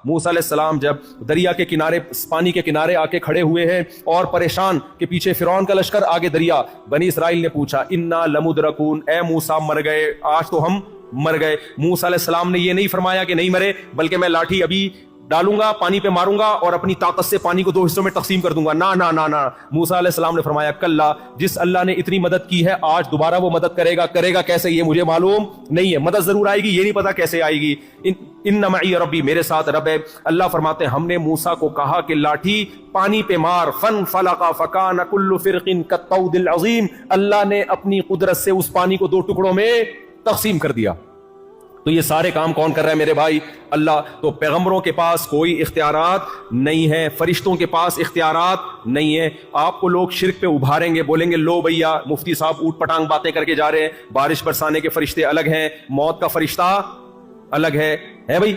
موسیٰ علیہ السلام جب دریا کے کنارے پانی کے کنارے آ کے کھڑے ہوئے ہیں اور پریشان کہ پیچھے فرعون کا لشکر آگے دریا، بنی اسرائیل نے پوچھا انا لمدرکون، اے موسیٰ مر گئے، آج تو ہم مر گئے۔ موسیٰ علیہ السلام نے یہ نہیں فرمایا کہ نہیں مرے، بلکہ میں لاٹھی ابھی ڈالوں گا، پانی پہ ماروں گا اور اپنی طاقت سے پانی کو 2 حصوں میں تقسیم کر دوں گا۔ نا نا نا نا، موسیٰ علیہ السلام نے فرمایا کلا، جس اللہ نے اتنی مدد کی ہے آج دوبارہ وہ مدد کرے گا کیسے یہ مجھے معلوم نہیں ہے، مدد ضرور آئے گی، یہ نہیں پتا کیسے آئے گی۔ ان معی ربی، میرے ساتھ رب ہے۔ اللہ فرماتے ہیں ہم نے موسیٰ کو کہا کہ لاٹھی پانی پہ مار، فانفلق فکان کل فرق کالطود العظیم، اللہ نے اپنی قدرت سے اس پانی کو 2 ٹکڑوں میں تقسیم کر دیا۔ تو یہ سارے کام کون کر رہا ہے میرے بھائی؟ اللہ۔ تو پیغمبروں کے پاس کوئی اختیارات نہیں ہے، فرشتوں کے پاس اختیارات نہیں ہے۔ آپ کو لوگ شرک پہ ابھاریں گے، بولیں گے لو بھیا مفتی صاحب اوٹ پٹانگ باتیں کر کے جا رہے ہیں، بارش برسانے کے فرشتے الگ ہیں، موت کا فرشتہ الگ ہے بھائی؟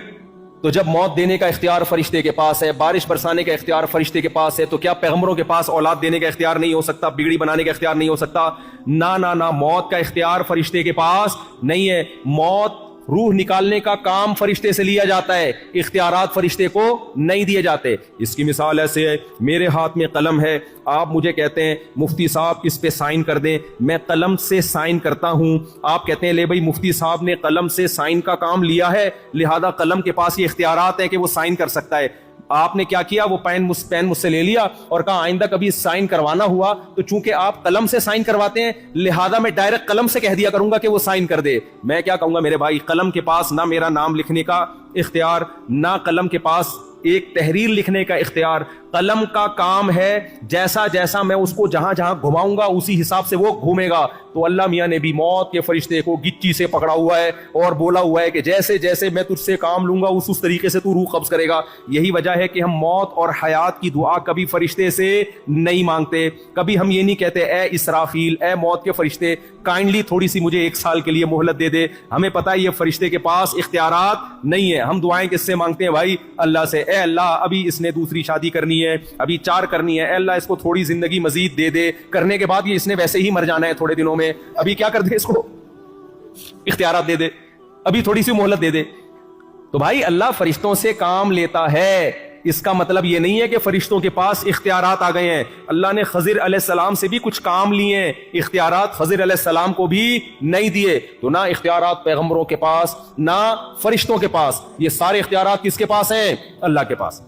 تو جب موت دینے کا اختیار فرشتے کے پاس ہے، بارش برسانے کا اختیار فرشتے کے پاس ہے، تو کیا پیغمبروں کے پاس اولاد دینے کا اختیار نہیں ہو سکتا، بگڑی بنانے کا اختیار نہیں ہو سکتا؟ نا نا نا، موت کا اختیار فرشتے کے پاس نہیں ہے۔ موت، روح نکالنے کا کام فرشتے سے لیا جاتا ہے، اختیارات فرشتے کو نہیں دیے جاتے۔ اس کی مثال ایسے ہے، میرے ہاتھ میں قلم ہے، آپ مجھے کہتے ہیں مفتی صاحب اس پہ سائن کر دیں، میں قلم سے سائن کرتا ہوں، آپ کہتے ہیں لے بھائی مفتی صاحب نے قلم سے سائن کا کام لیا ہے، لہذا قلم کے پاس یہ اختیارات ہیں کہ وہ سائن کر سکتا ہے۔ آپ نے کیا کیا؟ وہ پین مجھ سے لے لیا اور کہا آئندہ کبھی سائن کروانا ہوا تو چونکہ آپ قلم سے سائن کرواتے ہیں لہذا میں ڈائریکٹ قلم سے کہہ دیا کروں گا کہ وہ سائن کر دے۔ میں کیا کہوں گا میرے بھائی، قلم کے پاس نہ میرا نام لکھنے کا اختیار، نہ قلم کے پاس ایک تحریر لکھنے کا اختیار۔ قلم کا کام ہے جیسا جیسا میں اس کو جہاں جہاں گھماؤں گا اسی حساب سے وہ گھومے گا۔ تو اللہ میاں نے بھی موت کے فرشتے کو گچی سے پکڑا ہوا ہے اور بولا ہوا ہے کہ جیسے جیسے میں تجھ سے کام لوں گا اس طریقے سے تو روح قبض کرے گا۔ یہی وجہ ہے کہ ہم موت اور حیات کی دعا کبھی فرشتے سے نہیں مانگتے، کبھی ہم یہ نہیں کہتے اے اسرافیل، اے موت کے فرشتے کائنڈلی تھوڑی سی مجھے 1 سال کے لیے مہلت دے دے۔ ہمیں پتہ ہے یہ فرشتے کے پاس اختیارات نہیں ہے۔ ہم دعائیں کس سے مانگتے ہیں بھائی؟ اللہ سے۔ اے اللہ ابھی اس نے دوسری شادی کرنی ہے، ابھی 4 کرنی ہے، اے اللہ اس کو تھوڑی زندگی مزید دے دے، کرنے کے بعد یہ اس نے ویسے ہی مر جانا ہے تھوڑے دنوں میں، ابھی کیا کر دے، اس کو اختیارات دے دے، ابھی تھوڑی سی مہلت دے دے۔ تو بھائی اللہ فرشتوں سے کام لیتا ہے، اس کا مطلب یہ نہیں ہے کہ فرشتوں کے پاس اختیارات آ گئے ہیں۔ اللہ نے خضر علیہ السلام سے بھی کچھ کام لیے ہیں، اختیارات خضر علیہ السلام کو بھی نہیں دیے۔ تو نہ اختیارات پیغمبروں کے پاس، نہ فرشتوں کے پاس، یہ سارے اختیارات کس کے پاس ہیں؟ اللہ کے پاس۔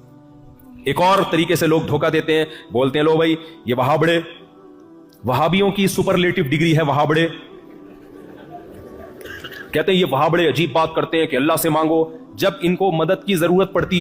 ایک اور طریقے سے لوگ دھوکہ دیتے ہیں، بولتے ہیں لو بھائی یہ وہابڑے، وہابیوں کی سپرلیٹو ڈگری ہے وہابڑے، کہتے ہیں یہ وہابڑے عجیب بات کرتے ہیں کہ اللہ سے مانگو، جب ان کو مدد کی ضرورت پڑتی